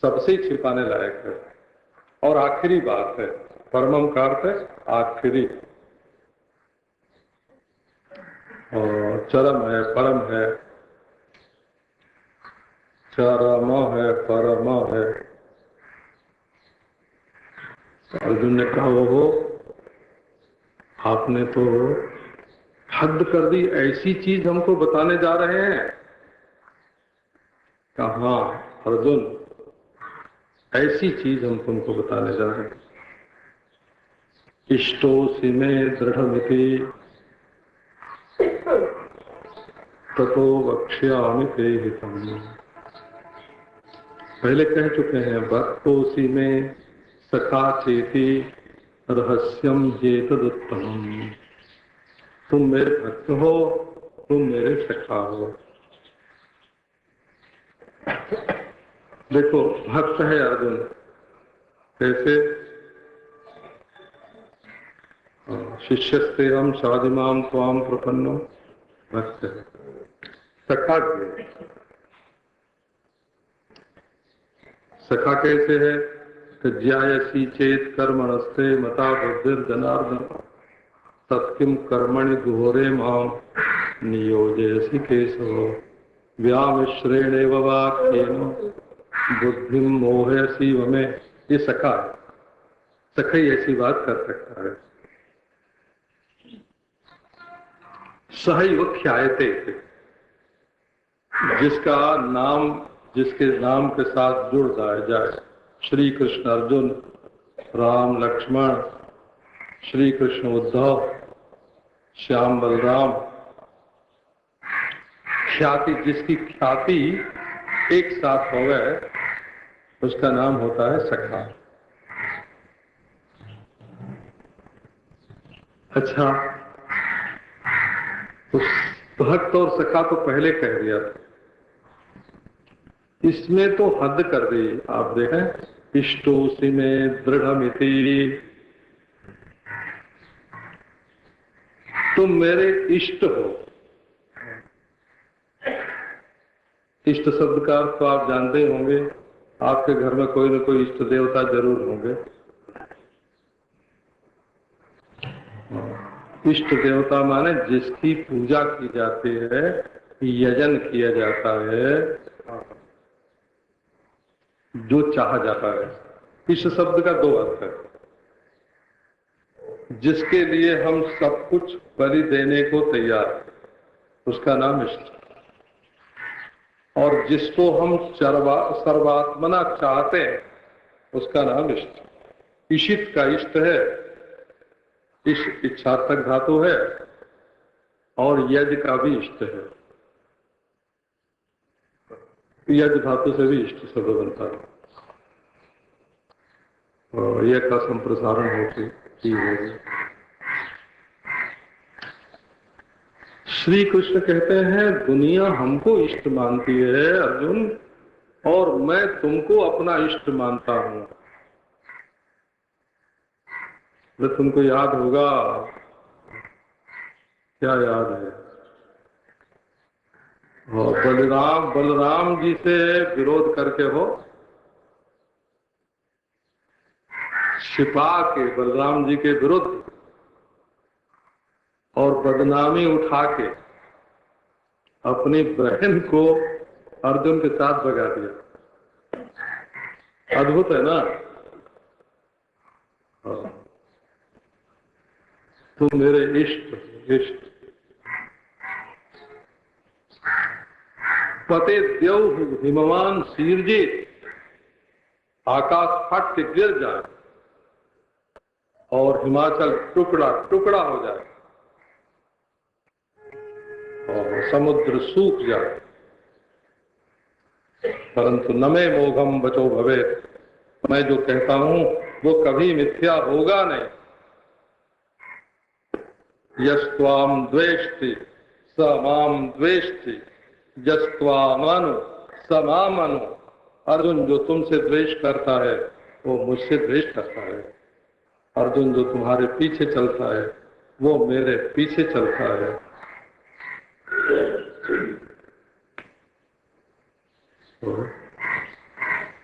सबसे छिपाने लायक है, और आखिरी बात है। परमम का अर्थ है आखिरी, और चरम है, परम है, चरम है, परम है। अर्जुन ने कहा वो आपने तो हद कर दी, ऐसी चीज हमको बताने जा रहे हैं। कहा अर्जुन ऐसी चीज हम तुमको बताने जा रहे हैं। इष्टोसि में दृढ़मिति ततो वक्ष्यामि ते हितम्। पहले कह चुके हैं भक्तोसि में सखा चेति रहस्यम येतदुत्तमम्। तुम मेरे भक्त हो, तुम मेरे सखा हो। देखो भक्त है अर्जुन, कैसे? शिष्यस्ते हम साधिमाम त्वाम प्रपन्नो भक्त है। सखा सखा कैसे है? ज्यायसी चेत कर्मणस्ते मता बुद्धिर जनार्दन तत्किम कर्मणि घोरे माम नियोजयसि केशव व्यामिश्रेणेव वाक्येन बुद्धिम मोहयसि वमे। ये सखा, सखा ही ऐसी बात कर सकता है। सहैव ख्यायते, जिसका नाम, जिसके नाम के साथ जुड़ जाए, श्री कृष्ण अर्जुन, राम लक्ष्मण, श्री कृष्ण उद्धव, श्याम बलराम, ख्याति, जिसकी ख्याति एक साथ हो गए उसका नाम होता है सखा। अच्छा, तो भक्त और सखा तो पहले कह दिया था, इसमें तो हद कर दी। आप देखें, इष्टोसी में दृढ़मिति, तुम मेरे इष्ट हो। इष्ट शब्द का अर्थ तो आप जानते होंगे, आपके घर में कोई न कोई इष्ट देवता जरूर होंगे। इष्ट देवता माने जिसकी पूजा की जाती है, यजन किया जाता है, जो चाहा जाता है। इष्ट शब्द का दो अर्थ है, जिसके लिए हम सब कुछ बलि देने को तैयार, उसका नाम इष्ट। और जिसको हम सर्वात्मना चाहते हैं, उसका नाम इष्ट। इशित का इष्ट है, इश इच्छार्थक धातु है, और यज्ञ का भी इष्ट है। यज्ञ धातु से भी इष्ट शब्द बनता है, और यह का संप्रसारण होती होगी। श्री कृष्ण कहते हैं, दुनिया हमको इष्ट मानती है अर्जुन, और मैं तुमको अपना इष्ट मानता हूं। तो तुमको याद होगा, क्या याद है, और बलराम जी से विरोध करके हो, छिपा के बलराम जी के विरुद्ध और बदनामी उठा के अपनी बहन को अर्जुन के साथ भगा दिया। अद्भुत है ना। तुम मेरे इष्ट पते देव हिमवान शीर्जे, आकाश फट के गिर जाए और हिमाचल टुकड़ा टुकड़ा हो जाए और समुद्र सूख जाए, परंतु न मे मोघम बचो भवे, मैं जो कहता हूं वो कभी मिथ्या होगा नहीं। यस्त्वाम द्वेष्टि स माम द्वेष्टि, यस्त्वामनु स मामनु। अर्जुन, जो तुमसे द्वेष करता है वो मुझसे द्वेष करता है। अर्जुन, जो तुम्हारे पीछे चलता है वो मेरे पीछे चलता है।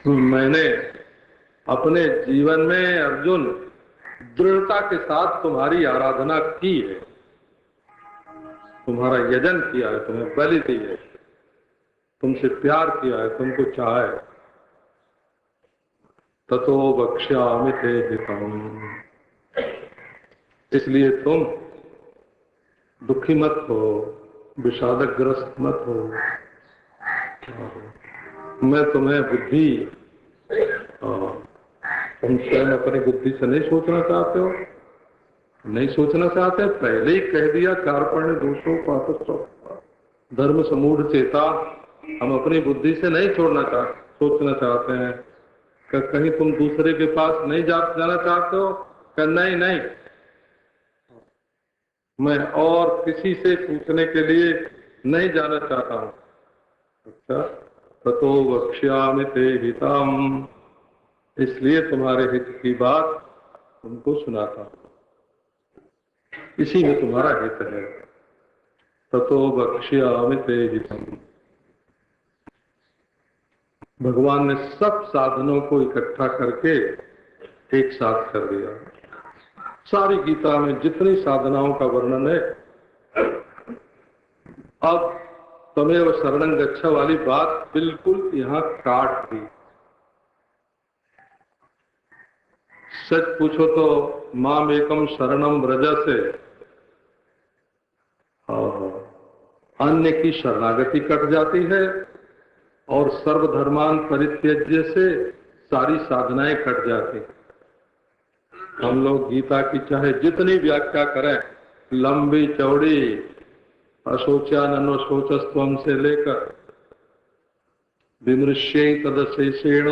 तो मैंने अपने जीवन में अर्जुन दृढ़ता के साथ तुम्हारी आराधना की है, तुम्हारा यजन किया है, तुम्हें बलि दी है, तुमसे प्यार किया है, तुमको चाहा है। ततो वक्ष्यामि ते हितम्, इसलिए तुम दुखी मत हो, विषादग्रस्त मत हो। मैं तुम्हें बुद्धि, तुम स्वयं अपनी बुद्धि से नहीं सोचना चाहते हो, नहीं सोचना चाहते, पहले ही कह दिया, कार्पण्य दोषों पापस्व धर्म समूढ़ चेता। हम अपनी बुद्धि से नहीं सोचना चाहते हैं। कहीं तुम दूसरे के पास नहीं जाना चाहते हो? नहीं, मैं और किसी से पूछने के लिए नहीं जाना चाहता हूँ। अच्छा, ततो वक्ष्यामि ते हितम्, इसलिए तुम्हारे हित की बात तुमको सुनाता हूँ, इसी में तुम्हारा हित है। ततो वक्ष्यामि ते हितम्। भगवान ने सब साधनों को इकट्ठा करके एक साथ कर दिया। सारी गीता में जितनी साधनाओं का वर्णन है, अब तमेव शरणं गच्छ वाली बात बिल्कुल यहाँ काट दी। सच पूछो तो माम एकम शरणम व्रज से अन्य की शरणागति कट जाती है, और सर्वधर्मान परित्यज्य से सारी साधनाएं कट जाती। हम लोग गीता की चाहे जितनी व्याख्या करें, लंबी चौड़ी, अशोचानशोचस्त्वम से लेकर विमृश्ये तदशेषेण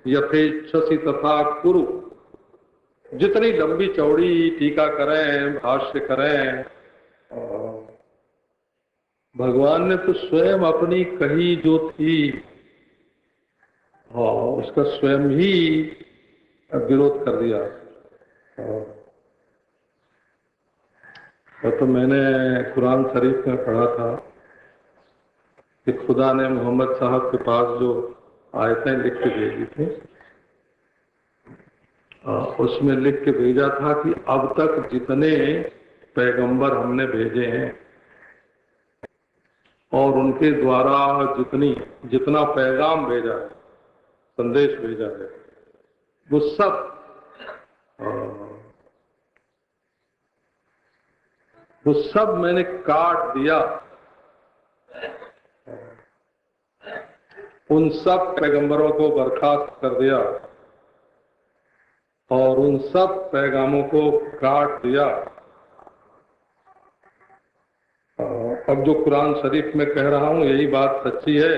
यथेच्छसि तथा कुरु, जितनी लंबी चौड़ी टीका करें, भाष्य करें, भगवान ने तो स्वयं अपनी कही जो थी, हाँ, उसका स्वयं ही विरोध कर दिया। तो मैंने कुरान शरीफ में पढ़ा था कि खुदा ने मोहम्मद साहब के पास जो आयतें लिख के भेजी थी, उसमें लिख के भेजा था कि अब तक जितने पैगंबर हमने भेजे हैं और उनके द्वारा जितना पैगाम भेजा है, संदेश भेजा है, वो सब मैंने काट दिया। उन सब पैगंबरों को बर्खास्त कर दिया और उन सब पैगामों को काट दिया। अब जो कुरान शरीफ में कह रहा हूं यही बात सच्ची है,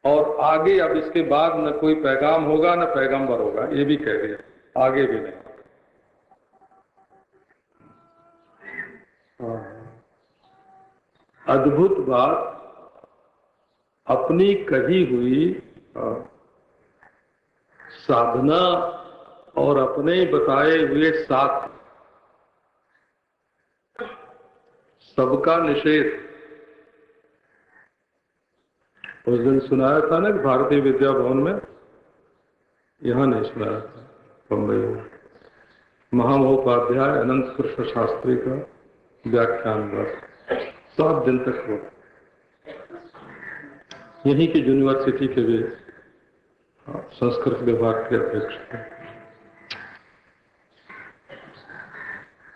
और आगे अब इसके बाद न कोई पैगाम होगा न पैगंबर होगा, ये भी कह दिया, आगे भी नहीं। अद्भुत बात, अपनी कही हुई साधना और अपने बताए हुए साथ सबका निषेध। उस दिन सुनाया था ना भारतीय विद्या भवन में, यहाँ नहीं सुनाया था, बम्बई में, महामहोपाध्याय अनंत कृष्ण शास्त्री का व्याख्यान बस 7 दिन तक हो, यहीं की यूनिवर्सिटी के भी संस्कृत विभाग के अध्यक्ष थे।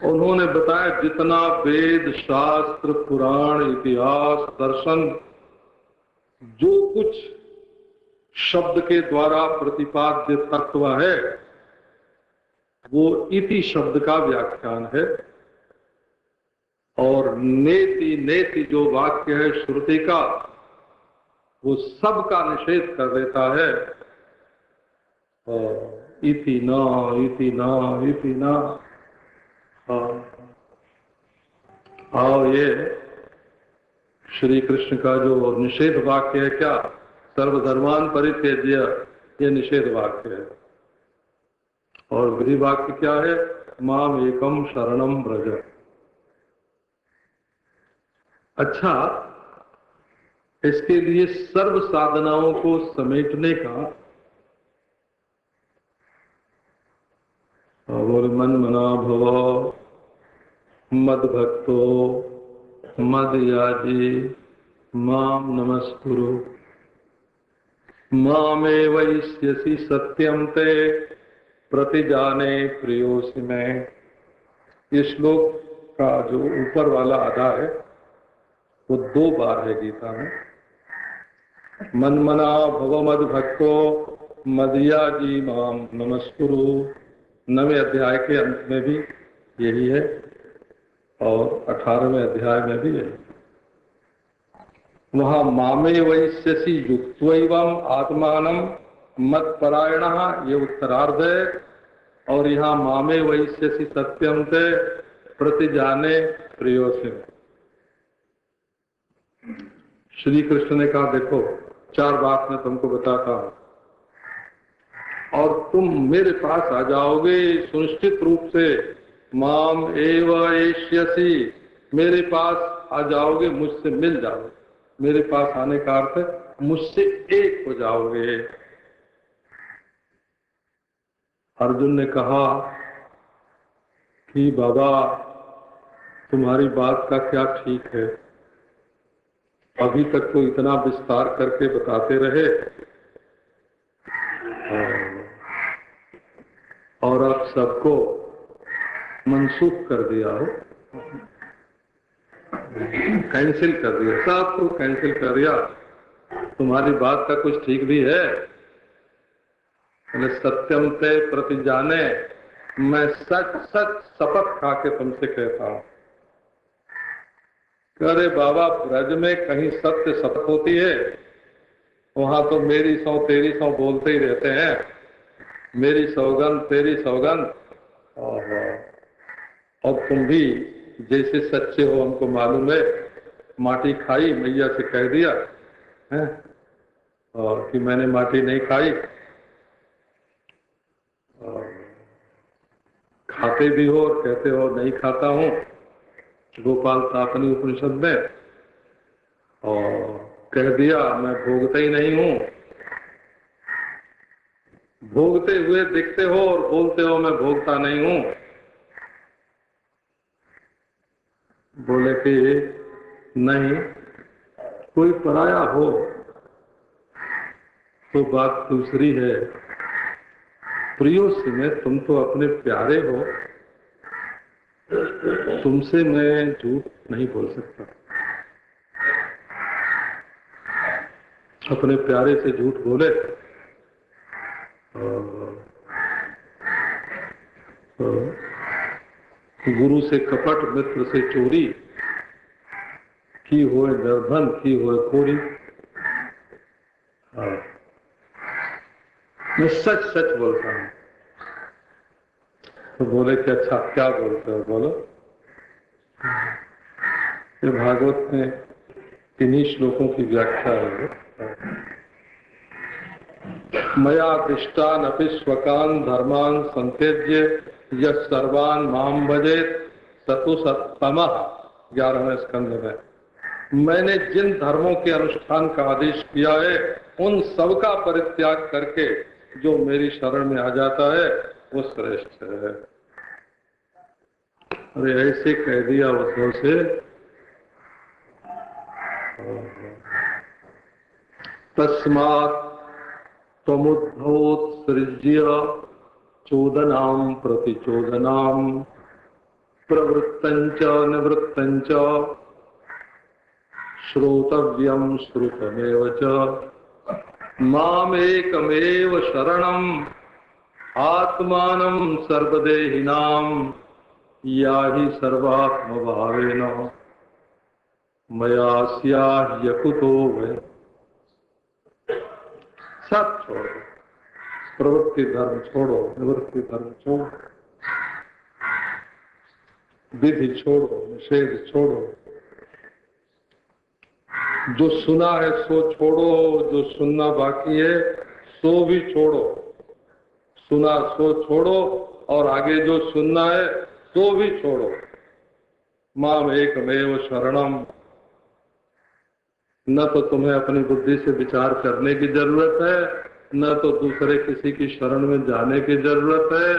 उन्होंने बताया जितना वेद शास्त्र पुराण इतिहास दर्शन जो कुछ शब्द के द्वारा प्रतिपाद्य तत्व है वो इति शब्द का व्याख्यान है, और नेति नेति जो वाक्य है श्रुति का वो सब का निषेध कर देता है। इति न इति न इति न। और ये श्री कृष्ण का जो निषेध वाक्य है क्या, सर्वधर्मान परित्यज्य, ये निषेध वाक्य है। और विधि वाक्य क्या है, माम एकम शरणम व्रज। अच्छा, इसके लिए सर्व साधनाओं को समेटने का, बोल मन मना भव मद भक्तो मद याजी माम नमस्कुरु मामे वैश्यसि सत्यम ते प्रतिजाने प्रियोसि में। ये श्लोक का जो ऊपर वाला आधा है वो 2 बार है गीता में। मन मना भव मद भक्तो मदयाजी माम नमस्कुरु, 9वें अध्याय के अंत में भी यही है और 18वें अध्याय में भी यही। वहां मामे वैश्यसि युक्त्वैवम् आत्मानं मत्परायणः, ये उत्तरार्ध है, और यहाँ मामे वैश्यसि सत्यम ते प्रतिजाने प्रियोसि। श्री कृष्ण ने कहा देखो 4 बात मैं तुमको बताता हूं और तुम मेरे पास आ जाओगे सुनिश्चित रूप से। माम एव एष्यसि, मेरे पास आ जाओगे, मुझसे मिल जाओगे। मेरे पास आने का अर्थ मुझसे एक हो जाओगे। अर्जुन ने कहा कि बाबा तुम्हारी बात का क्या ठीक है, अभी तक तो इतना विस्तार करके बताते रहे और अब सबको मनसूख कर दिया हो, कैंसिल कर दिया, सबको कैंसिल कर दिया। तुम्हारी बात का कुछ ठीक भी है? सत्यम ते प्रतिजाने, मैं सच सच शपथ खा के तुमसे कहता हूं। अरे बाबा, ब्रज में कहीं सत्य शपथ होती है? वहां तो मेरी सौ तेरी सौ बोलते ही रहते हैं, मेरी सौगंध तेरी सौगंध। और तुम भी जैसे सच्चे हो हमको मालूम है, माटी खाई, मैया से कह दिया है और कि मैंने माटी नहीं खाई, और खाते भी हो और कहते हो नहीं खाता हूँ, गोपाल तापनी उपनिषद में, और कह दिया मैं भोगता ही नहीं हूँ। भोगते हुए दिखते हो और बोलते हो मैं भोगता नहीं हूँ। बोले कि नहीं, कोई पराया हो तो बात दूसरी है, प्रियोसी में तुम तो अपने प्यारे हो, तुमसे मैं झूठ नहीं बोल सकता। अपने प्यारे से झूठ बोले तो गुरु से कपट, मित्र से चोरी, की होए निर्धन की होए खोरी। मैं सच सच बोलता हूँ। तो बोले कि अच्छा क्या बोलते हो, बोलो। ये भागवत में इन्हीं श्लोकों की व्याख्या है। मया दृष्टान अपि स्वकान धर्मान संत्यज्य यः सर्वान् मां भजेत सतु सत्तमः। 11वें स्कंध में मैंने जिन धर्मों के अनुष्ठान का आदेश किया है उन सब का परित्याग करके जो मेरी शरण में आ जाता है वो श्रेष्ठ है। अरे ऐसे कह दिया उद्धव से। तस्मात् त्वमुद्धवोत्सृज्य चोदनां प्रतिचोदनां प्रवृत्तञ्च निवृत्तञ्च श्रोतव्यं श्रुतमेव च मामेकमेव शरणम् आत्मानं सर्वदेहिनां याहि सर्वात्मभावेन मया स्याह्यकुतो वै। सब छोड़ो, प्रवृत्ति धर्म छोड़ो, निवृत्ति धर्म छोड़ो, विधि छोड़ो, निषेध छोड़ो, जो सुना है सो छोड़ो, जो सुनना बाकी है सो भी छोड़ो। सुना सो छोड़ो और आगे जो सुनना है सो भी छोड़ो। माम एकमेव शरणम। न तो तुम्हें अपनी बुद्धि से विचार करने की जरूरत है, न तो दूसरे किसी की शरण में जाने की जरूरत है।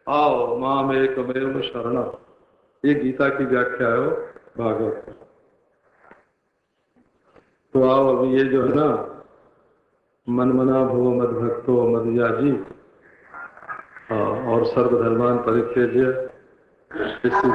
आओ माम एकमेव शरणम, ये गीता की व्याख्या है भागवत। तो आओ अभी ये जो है ना, मनमना भो मद भक्तो मदयाजी और सर्वधर्मान परित्यज्य, इसी